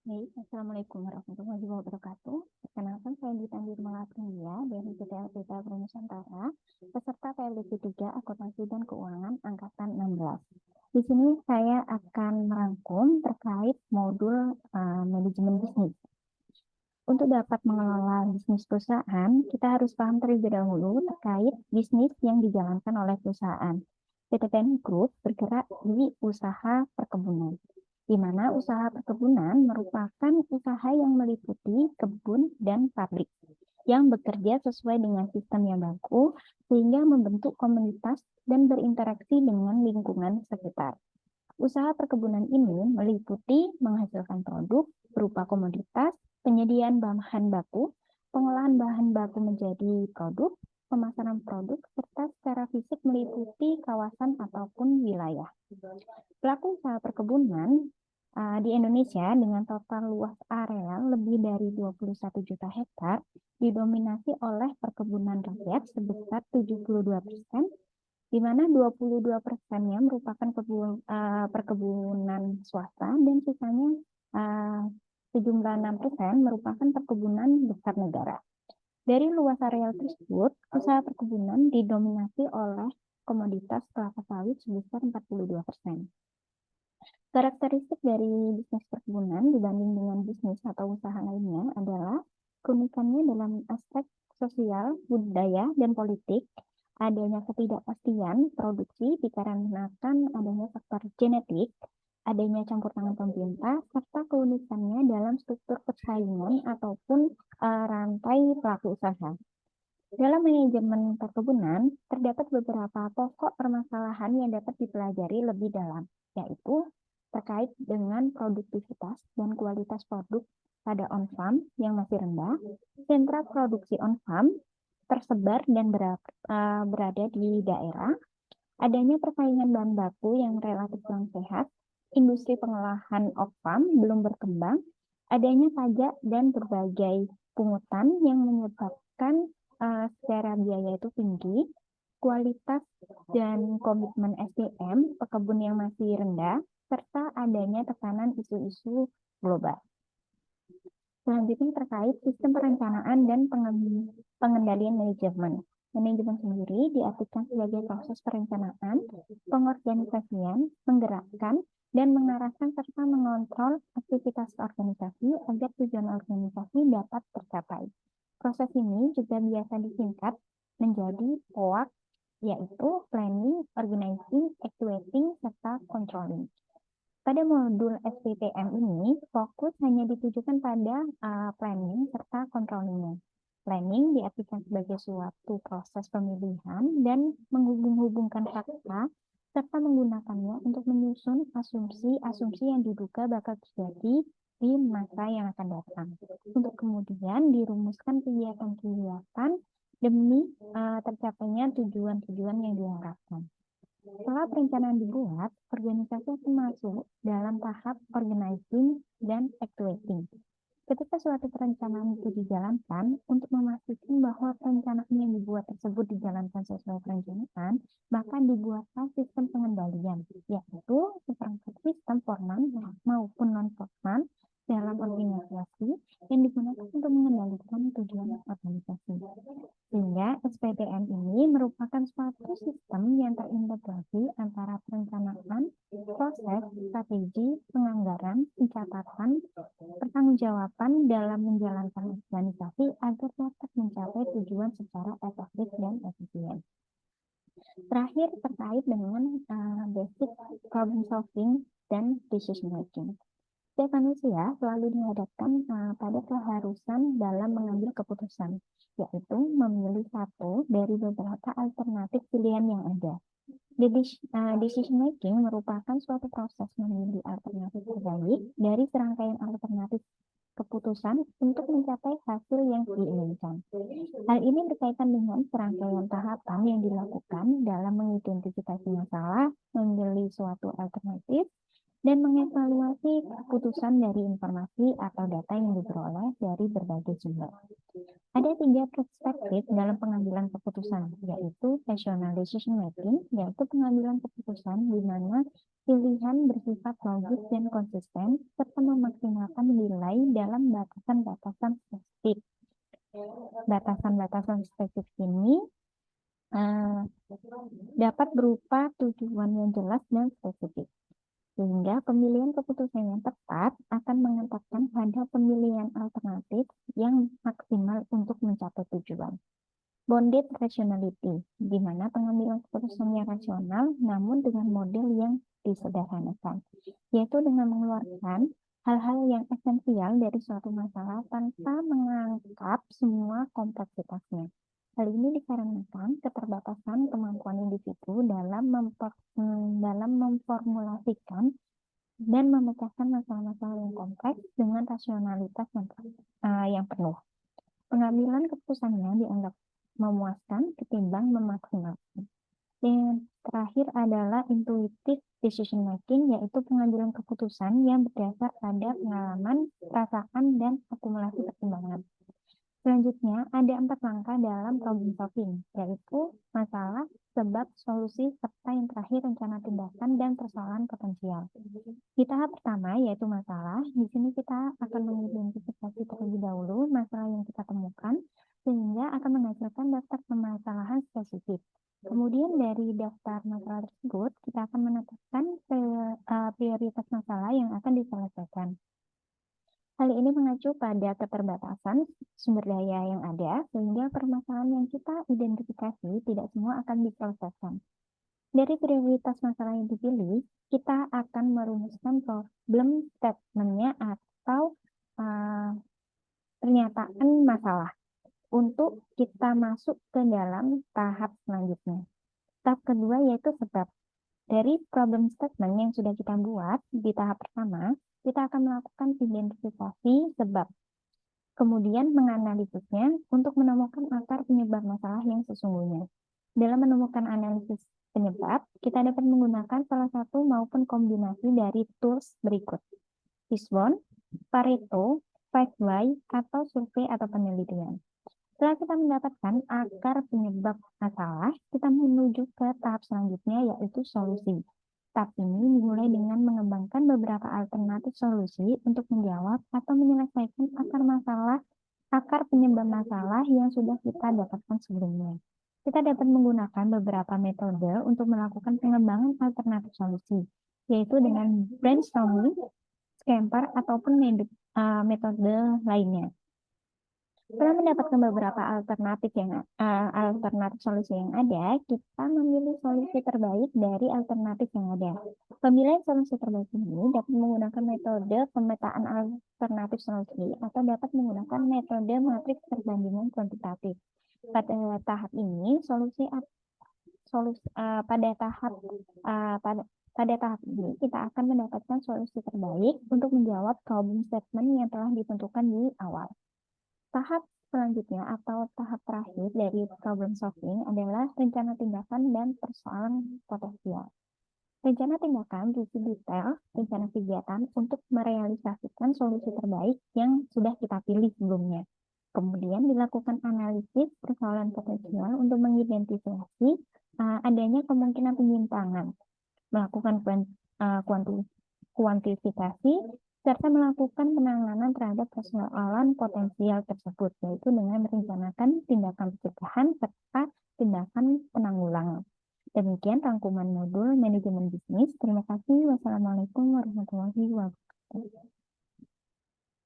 Assalamualaikum warahmatullahi wabarakatuh. Perkenalkan, saya Dita Nirmala Prindia dari PT LPK Nusantara, peserta PLDP 3 Akuntansi dan Keuangan Angkatan 16. Di sini saya akan merangkum terkait modul manajemen bisnis. Untuk dapat mengelola bisnis perusahaan, kita harus paham terlebih dahulu terkait bisnis yang dijalankan oleh perusahaan. PT PN Group bergerak di usaha perkebunan, di mana usaha perkebunan merupakan usaha yang meliputi kebun dan pabrik yang bekerja sesuai dengan sistem yang baku sehingga membentuk komunitas dan berinteraksi dengan lingkungan sekitar. Usaha perkebunan ini meliputi menghasilkan produk berupa komoditas, penyediaan bahan baku, pengolahan bahan baku menjadi produk, pemasaran produk, serta secara fisik meliputi kawasan ataupun wilayah. Pelaku usaha perkebunan di Indonesia dengan total luas area lebih dari 21 juta hektar didominasi oleh perkebunan rakyat sebesar 72%, di mana 22%-nya merupakan perkebunan swasta dan sisanya sejumlah 6% merupakan perkebunan besar negara. Dari luas areal tersebut, usaha perkebunan didominasi oleh komoditas kelapa sawit sebesar 42%. Karakteristik dari bisnis perkebunan dibanding dengan bisnis atau usaha lainnya adalah keunikannya dalam aspek sosial, budaya, dan politik, adanya ketidakpastian produksi dikarenakan adanya faktor genetik, adanya campur tangan pemerintah, serta keunikannya dalam struktur persaingan ataupun rantai pelaku usaha. Dalam manajemen perkebunan, terdapat beberapa pokok permasalahan yang dapat dipelajari lebih dalam, yaitu terkait dengan produktivitas dan kualitas produk pada on-farm yang masih rendah, sentra produksi on-farm tersebar dan berada di daerah, adanya persaingan bahan baku yang relatif kurang sehat, industri pengolahan off-farm belum berkembang, adanya pajak dan berbagai pungutan yang menyebabkan secara biaya itu tinggi, kualitas dan komitmen SDM pekebun yang masih rendah, serta adanya tekanan isu-isu global. Selanjutnya terkait sistem perencanaan dan pengendalian manajemen. Manajemen sendiri diartikan sebagai proses perencanaan, pengorganisasian, menggerakkan, dan mengarahkan serta mengontrol aktivitas organisasi agar tujuan organisasi dapat tercapai. Proses ini juga biasa disingkat menjadi POAK, yaitu Planning, Organizing, Actuating, serta Controlling. Pada modul SPPM ini, fokus hanya ditujukan pada planning serta controllingnya. Planning diartikan sebagai suatu proses pemilihan dan menghubung-hubungkan fakta serta menggunakannya untuk menyusun asumsi-asumsi yang diduga bakal terjadi di masa yang akan datang. Untuk kemudian dirumuskan kegiatan-kegiatan demi tercapainya tujuan-tujuan yang diharapkan. Setelah perencanaan dibuat, organisasi akan masuk dalam tahap organizing dan actuating. Ketika suatu perencanaan itu dijalankan, untuk memastikan bahwa perencanaan yang dibuat tersebut dijalankan sesuai perencanaan, maka dibuatlah sistem pengendalian, yaitu seperangkat sistem formal maupun non-formal dalam organisasi yang digunakan untuk mengendalikan tujuan organisasi. Sehingga SPPM ini merupakan suatu sistem yang terintegrasi antara perencanaan, proses, strategi, penganggaran, pencatatan, pertanggungjawaban dalam menjalankan organisasi agar dapat mencapai tujuan secara efektif dan efisien. Terakhir terkait dengan basic problem solving dan decision making. Setiap manusia selalu dihadapkan pada keharusan dalam mengambil keputusan, yaitu memilih satu dari beberapa alternatif pilihan yang ada. Decision making merupakan suatu proses memilih alternatif terbaik dari serangkaian alternatif keputusan untuk mencapai hasil yang diinginkan. Hal ini berkaitan dengan serangkaian tahapan yang dilakukan dalam mengidentifikasi masalah, memilih suatu alternatif, dan mengevaluasi keputusan dari informasi atau data yang diperoleh dari berbagai sumber. Ada 3 perspektif dalam pengambilan keputusan, yaitu rational decision making, yaitu pengambilan keputusan di mana pilihan bersifat logis dan konsisten, serta memaksimalkan nilai dalam batasan-batasan spesifik. Batasan-batasan spesifik ini dapat berupa tujuan yang jelas dan spesifik, sehingga pemilihan keputusan yang tepat akan mengantarkan pada pemilihan alternatif yang maksimal untuk mencapai tujuan. Bounded rationality, di mana pengambilan keputusannya rasional namun dengan model yang disederhanakan, yaitu dengan mengeluarkan hal-hal yang esensial dari suatu masalah tanpa mengangkat semua kompleksitasnya. Hal ini dikarenakan keterbatasan kemampuan individu dalam memformulasikan dan memecahkan masalah-masalah yang kompleks dengan rasionalitas yang penuh. Pengambilan keputusannya dianggap memuaskan ketimbang memaksimalkan. Dan terakhir adalah intuitive decision making, yaitu pengambilan keputusan yang berdasar pada pengalaman, perasaan, dan akumulasi pertimbangan. Selanjutnya, ada 4 langkah dalam problem solving, yaitu masalah, sebab, solusi, serta yang terakhir rencana tindakan dan persoalan potensial. Di tahap pertama, yaitu masalah, di sini kita akan mengidentifikasi terlebih dahulu masalah yang kita temukan, sehingga akan menghasilkan daftar permasalahan spesifik. Kemudian dari daftar masalah tersebut, kita akan menetapkan prioritas masalah yang akan diselesaikan. Hal ini mengacu pada keterbatasan sumber daya yang ada, sehingga permasalahan yang kita identifikasi tidak semua akan diselesaikan. Dari prioritas masalah yang dipilih, kita akan merumuskan problem statement-nya atau pernyataan masalah untuk kita masuk ke dalam tahap selanjutnya. Tahap kedua yaitu sebab. Dari problem statement yang sudah kita buat di tahap pertama, kita akan melakukan identifikasi sebab. Kemudian menganalisisnya untuk menemukan akar penyebab masalah yang sesungguhnya. Dalam menemukan analisis penyebab, kita dapat menggunakan salah satu maupun kombinasi dari tools berikut. Fishbone, Pareto, 5 atau survei atau penelitian. Setelah kita mendapatkan akar penyebab masalah, kita menuju ke tahap selanjutnya yaitu solusi. Tahap ini dimulai dengan mengembangkan beberapa alternatif solusi untuk menjawab atau menyelesaikan akar penyebab masalah yang sudah kita dapatkan sebelumnya. Kita dapat menggunakan beberapa metode untuk melakukan pengembangan alternatif solusi, yaitu dengan brainstorming, Scamper, ataupun metode lainnya. Setelah mendapatkan beberapa alternatif solusi yang ada, kita memilih solusi terbaik dari alternatif yang ada. Pemilihan solusi terbaik ini dapat menggunakan metode pemetaan alternatif solusi atau dapat menggunakan metode matriks perbandingan kuantitatif. Pada tahap ini, pada tahap ini kita akan mendapatkan solusi terbaik untuk menjawab problem statement yang telah ditentukan di awal. Tahap selanjutnya atau tahap terakhir dari problem solving adalah rencana tindakan dan persoalan potensial. Rencana tindakan berisi detail rencana kegiatan untuk merealisasikan solusi terbaik yang sudah kita pilih sebelumnya. Kemudian dilakukan analisis persoalan potensial untuk mengidentifikasi adanya kemungkinan penyimpangan, melakukan kuantifikasi, serta melakukan penanganan terhadap persoalan potensial tersebut, yaitu dengan merencanakan tindakan pencegahan serta tindakan penanggulangan. Demikian rangkuman modul manajemen bisnis. Terima kasih. Wassalamualaikum warahmatullahi wabarakatuh.